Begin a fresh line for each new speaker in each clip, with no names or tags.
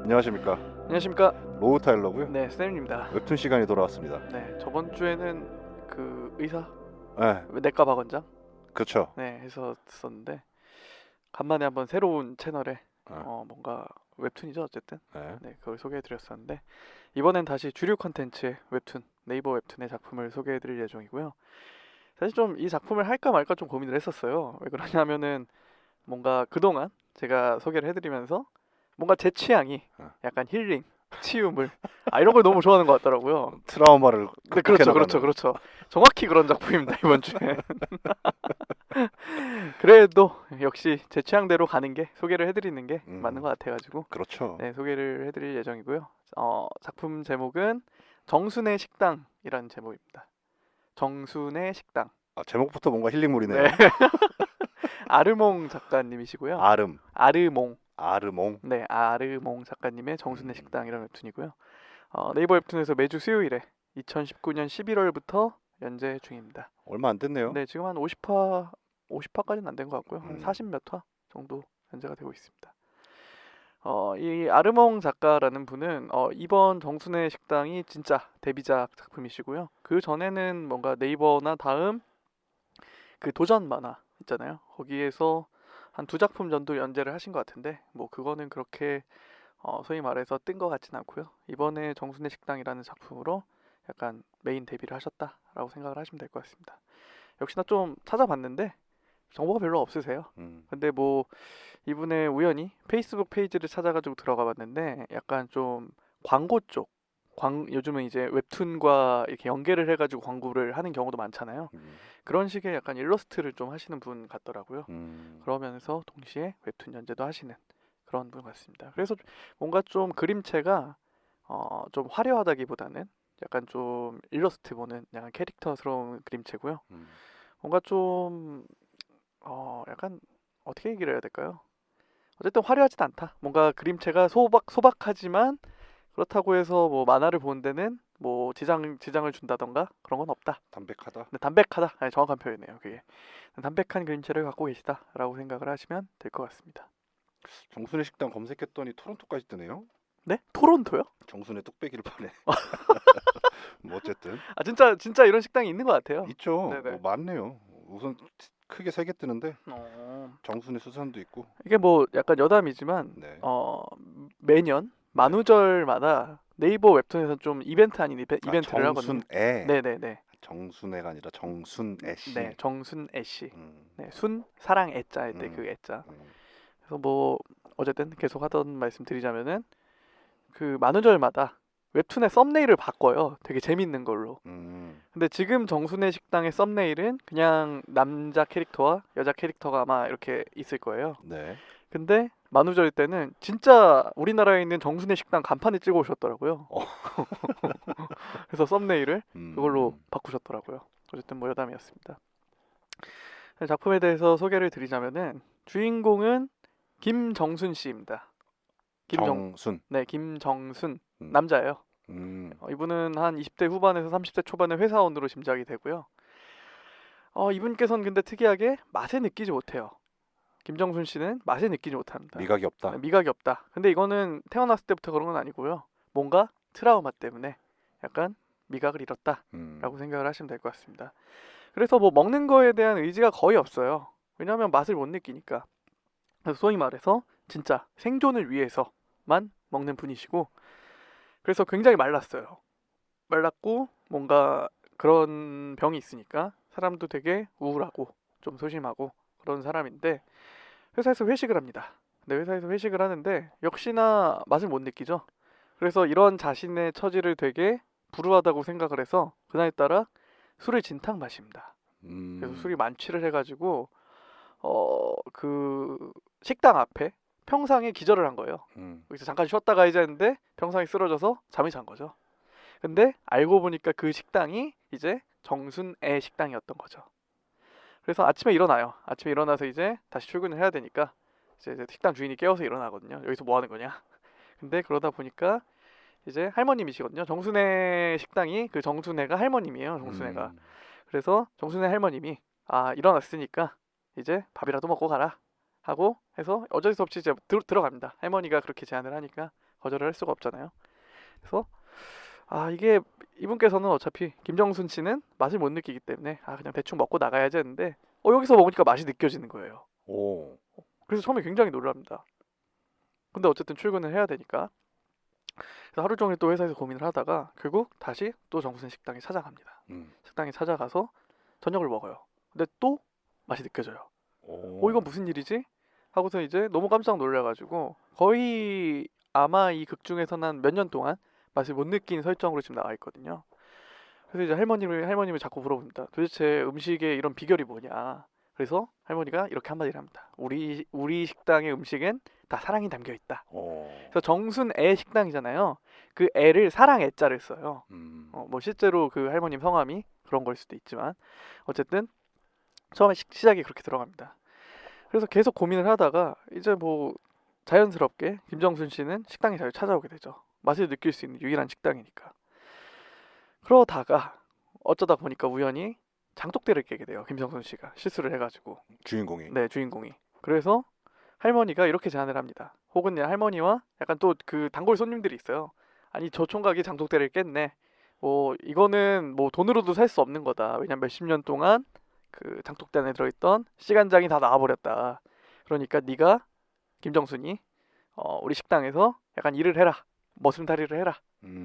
안녕하십니까.
안녕하십니까.
로우 타일러고요.
네, 쌤입니다.
웹툰 시간이 돌아왔습니다.
네, 저번 주에는 그 의사
네,
내과 박원장
그렇죠.
네 해서 썼는데 간만에 한번 새로운 채널에
네,
뭔가 웹툰이죠 어쨌든
네.
네 그걸 소개해드렸었는데 이번엔 다시 주류 콘텐츠의 웹툰 네이버 웹툰의 작품을 소개해드릴 예정이고요. 사실 좀 이 작품을 할까 말까 좀 고민을 했었어요. 왜 그러냐면은 뭔가 그동안 제가 소개를 해드리면서 뭔가 제 취향이 약간 힐링, 치유물 이런 걸 너무 좋아하는 것 같더라고요.
트라우마를
네,
극복해
그렇죠.
나가는.
정확히 그런 작품입니다, 이번 주에. 그래도 역시 제 취향대로 가는 게 소개를 해드리는 게 맞는 것 같아가지고
그렇죠.
네, 소개를 해드릴 예정이고요. 작품 제목은 정순의 식당이라는 제목입니다. 정순의 식당.
아, 제목부터 뭔가 힐링물이네요.
네, 아르몽 작가님이시고요.
아름,
아르몽.
아르몽.
네, 아르몽 작가님의 정순의 식당이라는 웹툰이고요. 네이버 웹툰에서 매주 수요일에 2019년 11월부터 연재 중입니다.
얼마 안 됐네요.
네, 지금 한 50화까지는 안 된 것 같고요. 한
음.
40 몇 화 정도 연재가 되고 있습니다. 이 아르몽 작가라는 분은 이번 정순의 식당이 진짜 데뷔작 작품이시고요. 그 전에는 뭔가 네이버나 다음 그 도전 만화 있잖아요. 거기에서 한 2작품 정도 연재를 하신 것 같은데 뭐 그거는 그렇게 소위 말해서 뜬 것 같진 않고요. 이번에 정순의 식당이라는 작품으로 약간 메인 데뷔를 하셨다라고 생각을 하시면 될 것 같습니다. 역시나 좀 찾아봤는데 정보가 별로 없으세요. 근데 뭐 이분의 우연히 페이스북 페이지를 찾아가지고 들어가 봤는데 약간 좀 광고 쪽 요즘은 이제 웹툰과 이렇게 연계를 해가지고 광고를 하는 경우도 많잖아요. 그런 식의 약간 일러스트를 좀 하시는 분 같더라고요. 그러면서 동시에 웹툰 연재도 하시는 그런 분 같습니다. 그래서 뭔가 좀 그림체가 좀 화려하다기보다는 약간 좀 일러스트 보는 약간 캐릭터스러운 그림체고요. 뭔가 좀 약간 어떻게 얘기를 해야 될까요? 어쨌든 화려하진 않다. 뭔가 그림체가 소박하지만 그렇다고 해서 뭐 만화를 보는 데는 뭐 지장을 준다던가 그런 건 없다.
담백하다.
근데 담백하다. 네, 정확한 표현이네요. 그게 담백한 그림체를 갖고 계시다라고 생각을 하시면 될 것 같습니다.
정순의 식당 검색했더니 토론토까지 뜨네요.
네? 토론토요?
정순의 뚝배기를 파네. 뭐 어쨌든
진짜 이런 식당이 있는 것 같아요.
있죠.
네네.
뭐 많네요. 우선 크게 3개 뜨는데
어,
정순의 수산도 있고.
이게 뭐 약간 여담이지만
네.
매년 만우절마다 네이버 웹툰에서 좀 이벤트 아닌 이벤트를 하거든요.
정순애.
네네네.
정순애가 아니라 정순애 씨.
네, 정순애 씨.
음,
네, 순 사랑 애자일 때
음,
그 애자.
음,
그래서 뭐 어쨌든 계속 하던 말씀 드리자면은 그 만우절마다 웹툰의 썸네일을 바꿔요. 되게 재밌는 걸로. 근데 지금 정순의 식당의 썸네일은 그냥 남자 캐릭터와 여자 캐릭터가 아마 이렇게 있을 거예요.
네.
근데 만우절 때는 진짜 우리나라에 있는 정순의 식당 간판을 찍어 오셨더라고요. 그래서 썸네일을 그걸로 바꾸셨더라고요. 어쨌든 뭐 여담이었습니다. 작품에 대해서 소개를 드리자면은 주인공은 김정순 씨입니다.
정순.
네, 김정순
음,
남자예요.
음,
이분은 한 20대 후반에서 30대 초반의 회사원으로 짐작이 되고요. 이분께서는 근데 특이하게 맛을 느끼지 못해요. 김정순 씨는 맛을 느끼지 못합니다.
미각이 없다.
네, 미각이 없다. 근데 이거는 태어났을 때부터 그런 건 아니고요. 뭔가 트라우마 때문에 약간 미각을 잃었다라고 생각을 하시면 될 것 같습니다. 그래서 뭐 먹는 거에 대한 의지가 거의 없어요. 왜냐하면 맛을 못 느끼니까. 그래서 소위 말해서 진짜 생존을 위해서만 먹는 분이시고, 그래서 굉장히 말랐어요. 말랐고 뭔가 그런 병이 있으니까 사람도 되게 우울하고 좀 소심하고 그런 사람인데 회사에서 회식을 합니다. 근데 회사에서 회식을 하는데 역시나 맛을 못 느끼죠. 그래서 이런 자신의 처지를 되게 불우하다고 생각을 해서 그날따라 술을 진탕 마십니다. 그래서 술이 만취를 해가지고 그 식당 앞에 평상에 기절을 한 거예요. 여기서 잠깐 쉬었다 가야지 했는데 평상에 쓰러져서 잠이 잔 거죠. 근데 알고 보니까 그 식당이 이제 정순애 식당이었던 거죠. 그래서 아침에 일어나요. 아침에 일어나서 이제 다시 출근을 해야 되니까 이제 식당 주인이 깨워서 일어나거든요. 여기서 뭐 하는 거냐? 근데 그러다 보니까 이제 할머님이시거든요. 정순애 식당이 그 정순애가 할머님이에요. 정순애가. 그래서 정순애 할머님이 일어났으니까 이제 밥이라도 먹고 가라 하고 해서 어쩔 수 없이 이제 들어갑니다. 할머니가 그렇게 제안을 하니까 거절을 할 수가 없잖아요. 그래서 이게 이분께서는 어차피 김정순 씨는 맛을 못 느끼기 때문에 그냥 대충 먹고 나가야지 했는데 여기서 먹으니까 맛이 느껴지는 거예요.
오.
그래서 처음에 굉장히 놀랍니다. 근데 어쨌든 출근을 해야 되니까 그래서 하루 종일 또 회사에서 고민을 하다가 결국 다시 또 정순 식당에 찾아갑니다. 식당에 찾아가서 저녁을 먹어요. 근데 또 맛이 느껴져요.
오.
이건 무슨 일이지? 하고서 이제 너무 깜짝 놀라가지고 거의 아마 이 극 중에서는 한 몇 년 동안 맛을 못 느낀 설정으로 지금 나와 있거든요. 그래서 이제 할머님을 자꾸 물어봅니다. 도대체 음식에 이런 비결이 뭐냐? 그래서 할머니가 이렇게 한마디를 합니다. 우리 식당의 음식엔 다 사랑이 담겨 있다.
오.
그래서 정순애 식당이잖아요. 그 애를 사랑 애자를 써요. 뭐 실제로 그 할머님 성함이 그런 걸 수도 있지만 어쨌든 처음에 시작이 그렇게 들어갑니다. 그래서 계속 고민을 하다가 이제 뭐 자연스럽게 김정순 씨는 식당에 잘 찾아오게 되죠. 맛을 느낄 수 있는 유일한 식당이니까. 그러다가 어쩌다 보니까 우연히 장독대를 깨게 돼요. 김정순 씨가 실수를 해가지고.
주인공이.
네, 주인공이. 그래서 할머니가 이렇게 제안을 합니다. 혹은 할머니와 약간 또 그 단골 손님들이 있어요. 아니 저 총각이 장독대를 깼네. 뭐 이거는 뭐 돈으로도 살 수 없는 거다. 왜냐면 몇십 년 동안 그 장독대 안에 들어있던 시간장이 다 나와버렸다. 그러니까 네가 김정순이 우리 식당에서 약간 일을 해라. 머슴살이를 해라.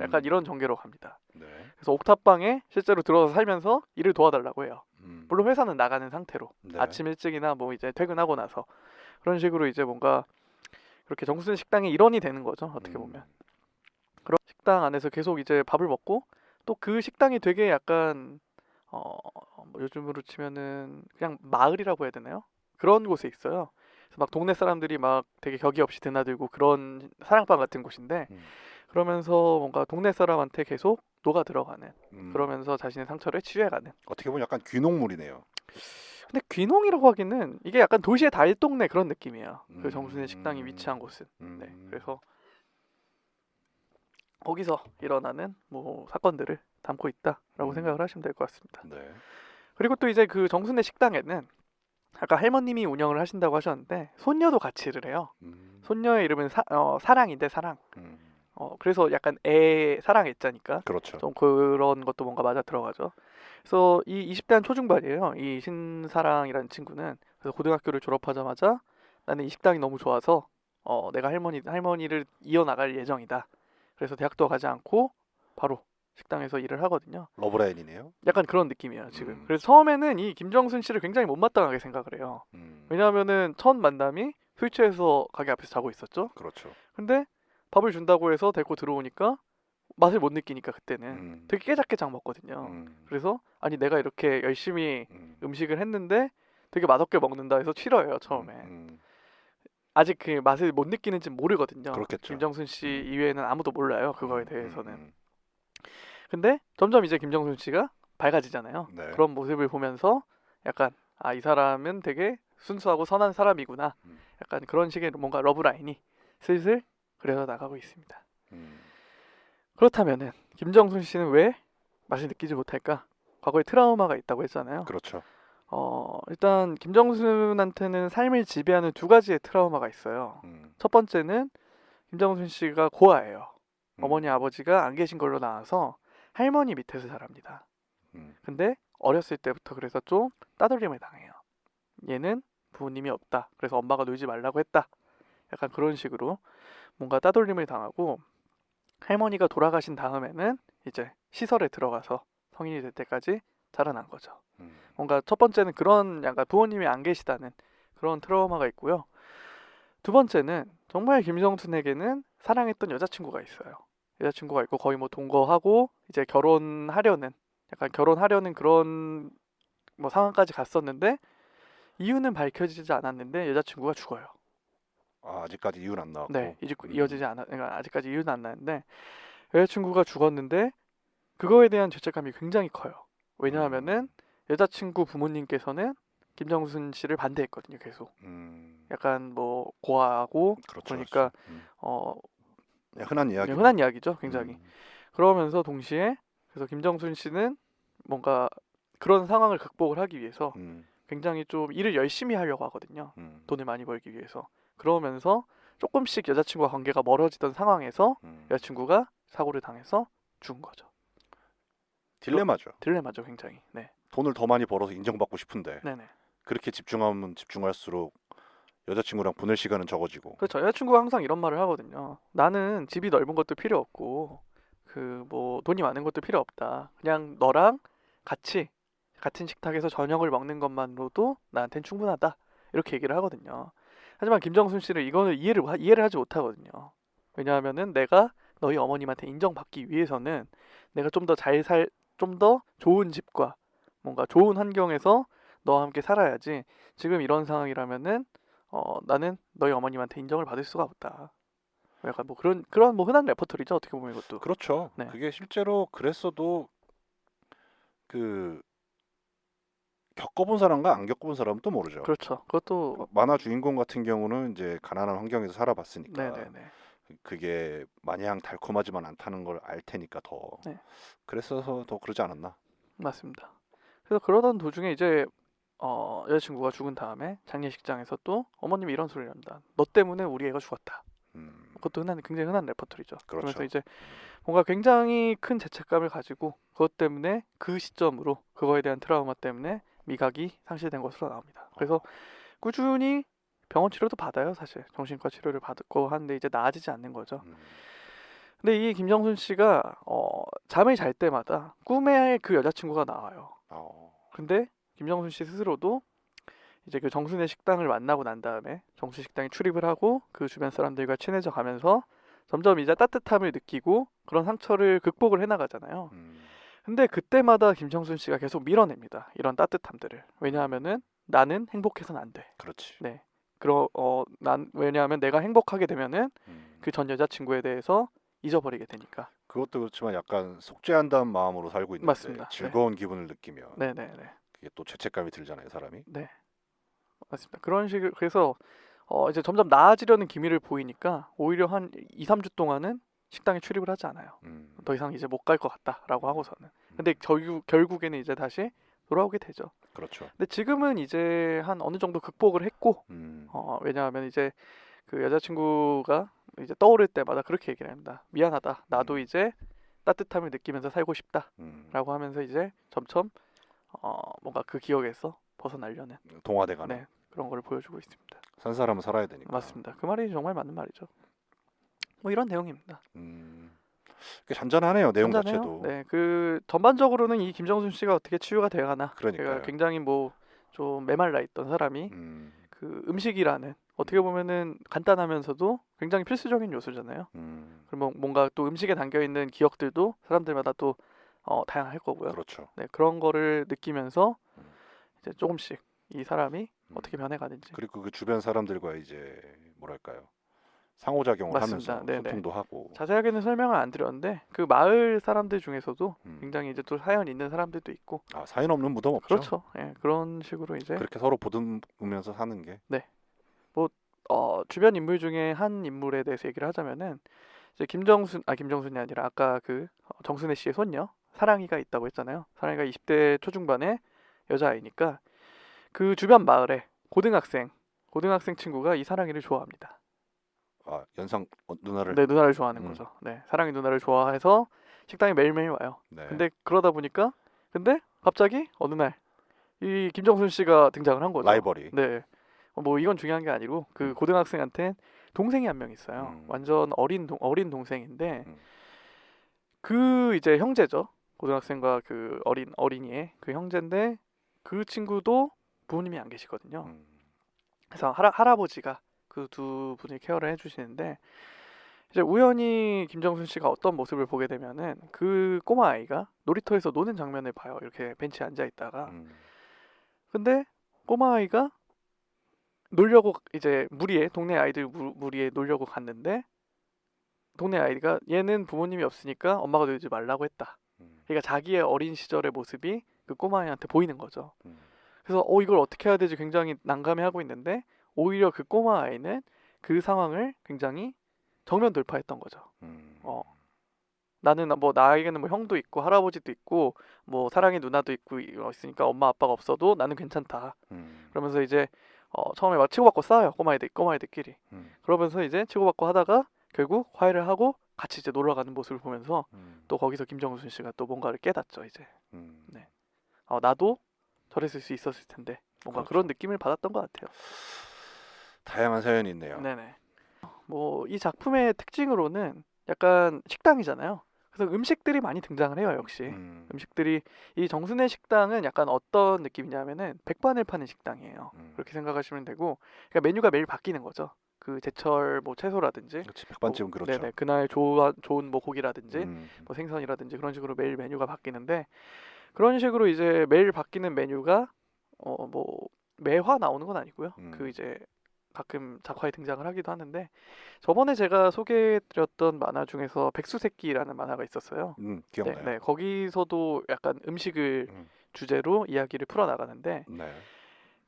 약간 이런 전개로 갑니다.
네.
그래서 옥탑방에 실제로 들어서 살면서 일을 도와달라고 해요. 물론 회사는 나가는 상태로
네.
아침 일찍이나 뭐 이제 퇴근하고 나서 그런 식으로 이제 뭔가 그렇게 정순 식당의 일원이 되는 거죠. 어떻게 보면. 그런 식당 안에서 계속 이제 밥을 먹고 또 그 식당이 되게 약간 뭐 요즘으로 치면은 그냥 마을이라고 해야 되나요? 그런 곳에 있어요. 그래서 막 동네 사람들이 막 되게 격이 없이 드나들고 그런 사랑방 같은 곳인데 그러면서 뭔가 동네 사람한테 계속 녹아 들어가는 그러면서 자신의 상처를 치유해가는.
어떻게 보면 약간 귀농물이네요.
근데 귀농이라고 하기는 이게 약간 도시의 달동네 그런 느낌이에요. 그 정순의 식당이 위치한 곳은. 네, 그래서 거기서 일어나는 뭐 사건들을 담고 있다라고 생각을 하시면 될 것 같습니다.
네.
그리고 또 이제 그 정순의 식당에는 아까 할머님이 운영을 하신다고 하셨는데 손녀도 같이 일을 해요. 손녀의 이름은 사랑인데 사랑. 그래서 약간 사랑 애자니까
그렇죠.
좀 그런 것도 뭔가 맞아 들어가죠. 그래서 이 20대 한 초중반이에요. 이 신사랑이라는 친구는. 그래서 고등학교를 졸업하자마자 나는 이 식당이 너무 좋아서 내가 할머니를 이어나갈 예정이다. 그래서 대학도 가지 않고 바로 식당에서 일을 하거든요.
러브라인이네요.
약간 그런 느낌이에요 지금. 그래서 처음에는 이 김정순 씨를 굉장히 못마땅하게 생각을 해요. 왜냐하면은 첫 만남이 술 취해서 가게 앞에서 자고 있었죠.
그렇죠.
근데 밥을 준다고 해서 데리고 들어오니까 맛을 못 느끼니까 그때는 되게 깨작깨작 먹거든요. 그래서 아니 내가 이렇게 열심히 음식을 했는데 되게 맛없게 먹는다 해서 싫어해요 처음에. 아직 그 맛을 못 느끼는지 모르거든요.
그렇겠죠.
김정순 씨 이외에는 아무도 몰라요 그거에 대해서는. 근데 점점 이제 김정순 씨가 밝아지잖아요.
네.
그런 모습을 보면서 약간 이 사람은 되게 순수하고 선한 사람이구나. 약간 그런 식의 뭔가 러브라인이 슬슬 그려져 나가고 있습니다. 그렇다면은 김정순 씨는 왜 맛을 느끼지 못할까? 과거에 트라우마가 있다고 했잖아요.
그렇죠.
일단 김정순한테는 삶을 지배하는 두 가지의 트라우마가 있어요. 첫 번째는 김정순 씨가 고아예요. 어머니 아버지가 안 계신 걸로 나와서 할머니 밑에서 자랍니다. 근데 어렸을 때부터 그래서 좀 따돌림을 당해요. 얘는 부모님이 없다. 그래서 엄마가 놀지 말라고 했다. 약간 그런 식으로 뭔가 따돌림을 당하고 할머니가 돌아가신 다음에는 이제 시설에 들어가서 성인이 될 때까지 자라난 거죠. 뭔가 첫 번째는 그런 약간 부모님이 안 계시다는 그런 트라우마가 있고요. 두 번째는 정말 김정순에게는 사랑했던 여자친구가 있어요. 여자친구가 있고 거의 뭐 동거하고 이제 결혼하려는 그런 뭐 상황까지 갔었는데 이유는 밝혀지지 않았는데 여자친구가 죽어요.
아직까지 이유는 안 나왔고.
네, 이어지지 않아. 그러니까 아직까지 이유는 안 나는데 여자친구가 죽었는데 그거에 대한 죄책감이 굉장히 커요. 왜냐하면은 여자친구 부모님께서는 김정순 씨를 반대했거든요, 계속. 약간 뭐 고아하고
그렇죠,
그러니까
흔한 이야기.
흔한 이야기죠, 굉장히. 그러면서 동시에 그래서 김정순 씨는 뭔가 그런 상황을 극복을 하기 위해서 굉장히 좀 일을 열심히 하려고 하거든요. 돈을 많이 벌기 위해서. 그러면서 조금씩 여자친구와 관계가 멀어지던 상황에서 여자친구가 사고를 당해서 죽은 거죠.
딜레마죠.
딜레마죠, 굉장히. 네,
돈을 더 많이 벌어서 인정받고 싶은데
네네.
그렇게 집중하면 집중할수록 여자친구랑 보낼 시간은 적어지고.
그렇죠. 여자친구가 항상 이런 말을 하거든요. 나는 집이 넓은 것도 필요 없고 그 뭐 돈이 많은 것도 필요 없다. 그냥 너랑 같이 같은 식탁에서 저녁을 먹는 것만으로도 나한텐 충분하다. 이렇게 얘기를 하거든요. 하지만 김정순 씨는 이거는 이해를 하지 못하거든요. 왜냐하면은 내가 너희 어머님한테 인정받기 위해서는 내가 좀 더 좀 더 좋은 집과 뭔가 좋은 환경에서 너와 함께 살아야지. 지금 이런 상황이라면은 나는 너희 어머님한테 인정을 받을 수가 없다. 약간 뭐 그런 뭐 흔한 레퍼토리죠. 어떻게 보면 이것도.
그렇죠.
네.
그게 실제로 그랬어도 그 겪어본 사람과 안 겪어본 사람은 또 모르죠.
그렇죠. 그것도
만화 주인공 같은 경우는 이제 가난한 환경에서 살아봤으니까
네네네.
그게 마냥 달콤하지만 않다는 걸 알 테니까 더
네.
그랬어서 더 그러지 않았나.
맞습니다. 그래서 그러던 도중에 이제 여자친구가 죽은 다음에 장례식장에서 또 어머님이 이런 소리를 합니다. 너 때문에 우리 애가 죽었다. 그것도 굉장히 흔한 레퍼토리죠. 그러면서
그렇죠.
이제 뭔가 굉장히 큰 죄책감을 가지고 그것 때문에 그 시점으로 그거에 대한 트라우마 때문에 미각이 상실된 것으로 나옵니다. 그래서 꾸준히 병원 치료도 받아요. 사실 정신과 치료를 받고 하는데 이제 나아지지 않는 거죠. 근데 이 김정순 씨가 잠을 잘 때마다 꿈에 그 여자친구가 나와요. 근데 김정순 씨 스스로도 이제 그 정순의 식당을 만나고 난 다음에 정순 식당에 출입을 하고 그 주변 사람들과 친해져 가면서 점점 이제 따뜻함을 느끼고 그런 상처를 극복을 해나가잖아요. 근데 그때마다 김정순 씨가 계속 밀어냅니다. 이런 따뜻함들을. 왜냐하면은 나는 행복해서는 안 돼.
그렇지.
네. 왜냐하면 내가 행복하게 되면은 그 전 여자친구에 대해서 잊어버리게 되니까.
그것도 그렇지만 약간 속죄한다는 마음으로 살고 있는데
맞습니다.
즐거운 기분을 느끼면
네네네.
그게 또 죄책감이 들잖아요, 사람이.
네. 맞습니다. 그런 식으로 그래서 이제 점점 나아지려는 기미를 보이니까 오히려 한 2, 3주 동안은 식당에 출입을 하지 않아요. 더 이상 이제 못 갈 것 같다라고 하고서는. 근데 결국에는 이제 다시 돌아오게 되죠.
그렇죠.
근데 지금은 이제 한 어느 정도 극복을 했고 왜냐하면 이제 그 여자친구가 이제 떠오를 때마다 그렇게 얘기를 합니다. 미안하다. 나도 이제 따뜻함을 느끼면서 살고 싶다라고 하면서 이제 점점 뭔가 그 기억에서 벗어나려는
동화돼가는.
네, 그런 걸 보여주고 있습니다.
산 사람은 살아야 되니까.
맞습니다. 그 말이 정말 맞는 말이죠. 뭐 이런 내용입니다.
꽤 잔잔하네요, 내용
잔잔해요?
자체도.
네, 그 전반적으로는 이 김정순 씨가 어떻게 치유가 되어가나.
그러니까요.
굉장히 뭐 좀 메말라 있던 사람이 그 음식이라는 어떻게 보면은 간단하면서도 굉장히 필수적인 요소잖아요. 그리고 뭔가 또 음식에 담겨 있는 기억들도 사람들마다 또 다양할 거고요.
그렇죠.
네, 그런 거를 느끼면서 이제 조금씩 이 사람이 어떻게 변해가는지.
그리고 그 주변 사람들과 이제 뭐랄까요, 상호작용을
맞습니다.
하면서
네네.
소통도 하고.
자세하게는 설명을 안 드렸는데 그 마을 사람들 중에서도 굉장히 이제 또 사연 있는 사람들도 있고.
사연 없는 무덤 없죠.
그렇죠. 예, 그런 식으로 이제
그렇게 서로 보듬으면서 사는 게.
뭐 주변 인물 중에 한 인물에 대해서 얘기를 하자면은 이제 김정순이 아니라 아까 그 정순애 씨의 손녀 사랑이가 있다고 했잖아요. 사랑이가 20대 초중반의 여자아이니까 그 주변 마을에 고등학생 친구가 이 사랑이를 좋아합니다.
연상 누나를.
네, 누나를 좋아하는 거죠. 네, 사랑이 누나를 좋아해서 식당에 매일매일 와요.
네.
근데 그러다 보니까 갑자기 어느 날 이 김정순 씨가 등장을 한 거죠.
라이벌이.
네. 뭐 이건 중요한 게 아니고 그 고등학생한테 동생이 한 명 있어요. 완전 어린 동생인데 그 이제 형제죠. 고등학생과 그 어린이의 그 형제인데 그 친구도 부모님이 안 계시거든요. 그래서 할아버지가 그 두 분이 케어를 해주시는데 이제 우연히 김정순 씨가 어떤 모습을 보게 되면은 그 꼬마 아이가 놀이터에서 노는 장면을 봐요. 이렇게 벤치에 앉아 있다가. 근데 꼬마 아이가 놀려고 이제 동네 아이들 무리에 놀려고 갔는데 동네 아이가 얘는 부모님이 없으니까 엄마가 놀지 말라고 했다. 그러니까 자기의 어린 시절의 모습이 그 꼬마 아이한테 보이는 거죠. 그래서 이걸 어떻게 해야 되지 굉장히 난감해하고 있는데 오히려 그 꼬마 아이는 그 상황을 굉장히 정면 돌파했던 거죠. 나는 뭐 나에게는 뭐 형도 있고 할아버지도 있고 뭐 사랑의 누나도 있고 있으니까 엄마 아빠가 없어도 나는 괜찮다. 그러면서 이제 처음에 막 치고받고 싸워요. 꼬마애들끼리.
음.
그러면서 이제 치고받고 하다가 결국 화해를 하고 같이 이제 놀러 가는 모습을 보면서 또 거기서 김정순 씨가 또 뭔가를 깨닫죠. 이제 네. 나도 저랬을 수 있었을 텐데 뭔가
그렇죠.
그런 느낌을 받았던 것 같아요.
다양한 사연이 있네요.
네네. 뭐 이 작품의 특징으로는 약간 식당이잖아요. 그래서 음식들이 많이 등장을 해요. 역시 음식들이 이 정순의 식당은 약간 어떤 느낌이냐면은 백반을 파는 식당이에요. 그렇게 생각하시면 되고, 그러니까 메뉴가 매일 바뀌는 거죠. 그 제철 뭐 채소라든지,
그렇지, 백반집은 그렇죠.
네네, 그날 좋은 뭐 고기라든지,
음.
뭐 생선이라든지 그런 식으로 매일 메뉴가 바뀌는데, 그런 식으로 이제 매일 바뀌는 메뉴가 뭐 매화 나오는 건 아니고요. 그 이제 가끔 작화에 등장을 하기도 하는데, 저번에 제가 소개해드렸던 만화 중에서 백수새끼라는 만화가 있었어요.
기억나요.
네, 거기서도 약간 음식을
음.
주제로 이야기를 풀어나가는데,
네.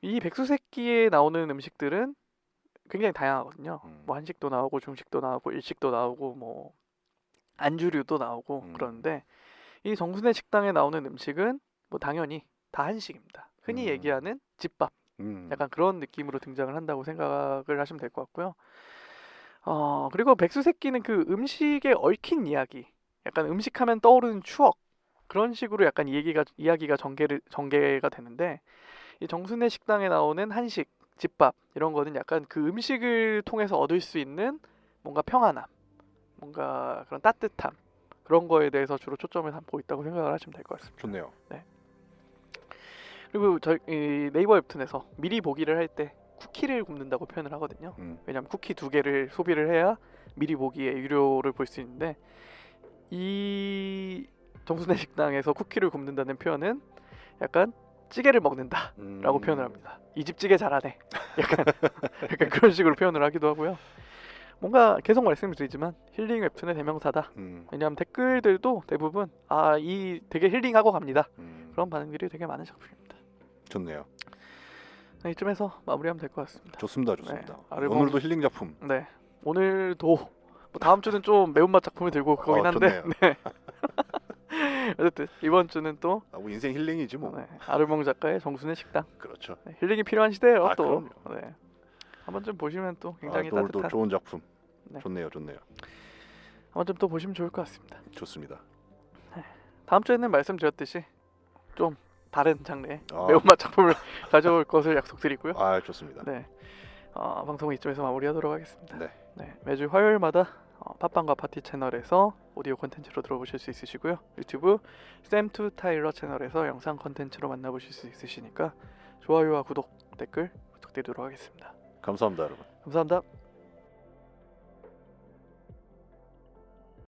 이 백수새끼에 나오는 음식들은 굉장히 다양하거든요. 뭐 한식도 나오고 중식도 나오고 일식도 나오고 뭐 안주류도 나오고 그러는데, 이 정순의 식당에 나오는 음식은 뭐 당연히 다 한식입니다. 흔히 얘기하는 집밥, 약간 그런 느낌으로 등장을 한다고 생각을 하시면 될 것 같고요. 그리고 백수새끼는 그 음식에 얽힌 이야기, 약간 음식하면 떠오르는 추억, 그런 식으로 약간 이야기가 전개가 되는데, 이 정순의 식당에 나오는 한식, 집밥 이런 거는 약간 그 음식을 통해서 얻을 수 있는 뭔가 평안함, 뭔가 그런 따뜻함, 그런 거에 대해서 주로 초점을 담고 있다고 생각을 하시면 될 것 같습니다.
좋네요.
그리고 이 네이버 웹툰에서 미리 보기를 할 때 쿠키를 굽는다고 표현을 하거든요. 왜냐하면 쿠키 2개를 소비를 해야 미리 보기에 유료를 볼 수 있는데, 이 정순의 식당에서 쿠키를 굽는다는 표현은 약간 찌개를 먹는다라고 표현을 합니다. 이 집 찌개 잘하네. 약간 그런 식으로 표현을 하기도 하고요. 뭔가 계속 말씀드리지만 힐링 웹툰의 대명사다. 왜냐하면 댓글들도 대부분 이 되게 힐링하고 갑니다. 그런 반응들이 되게 많은 작품입니다.
좋네요.
네, 이쯤에서 마무리하면 될 것 같습니다.
좋습니다.
네,
오늘도 힐링 작품.
네, 오늘도 뭐 다음 주는 좀 매운맛 작품을 들고 거긴 한데,
좋네요.
네. 어쨌든 이번 주는 또
뭐 인생 힐링이지 뭐.
네, 아르몽 작가의 정순의 식당.
그렇죠.
네, 힐링이 필요한 시대예요. 또
그럼요.
네. 한번 좀 보시면 또 굉장히
오늘도
따뜻한.
좋은 작품.
네.
좋네요.
한번 좀 또 보시면 좋을 것 같습니다.
좋습니다.
다음 주에는 말씀드렸듯이 좀 다른 장르의 매운맛 작품을 가져올 것을 약속드리고요.
좋습니다.
네, 방송은 이쯤에서 마무리하도록 하겠습니다.
네.
매주 화요일마다 팟빵과 파티 채널에서 오디오 콘텐츠로 들어보실 수 있으시고요. 유튜브 샘2 타일러 채널에서 영상 콘텐츠로 만나보실 수 있으시니까 좋아요와 구독, 댓글 부탁드리도록 하겠습니다.
감사합니다, 여러분.
감사합니다.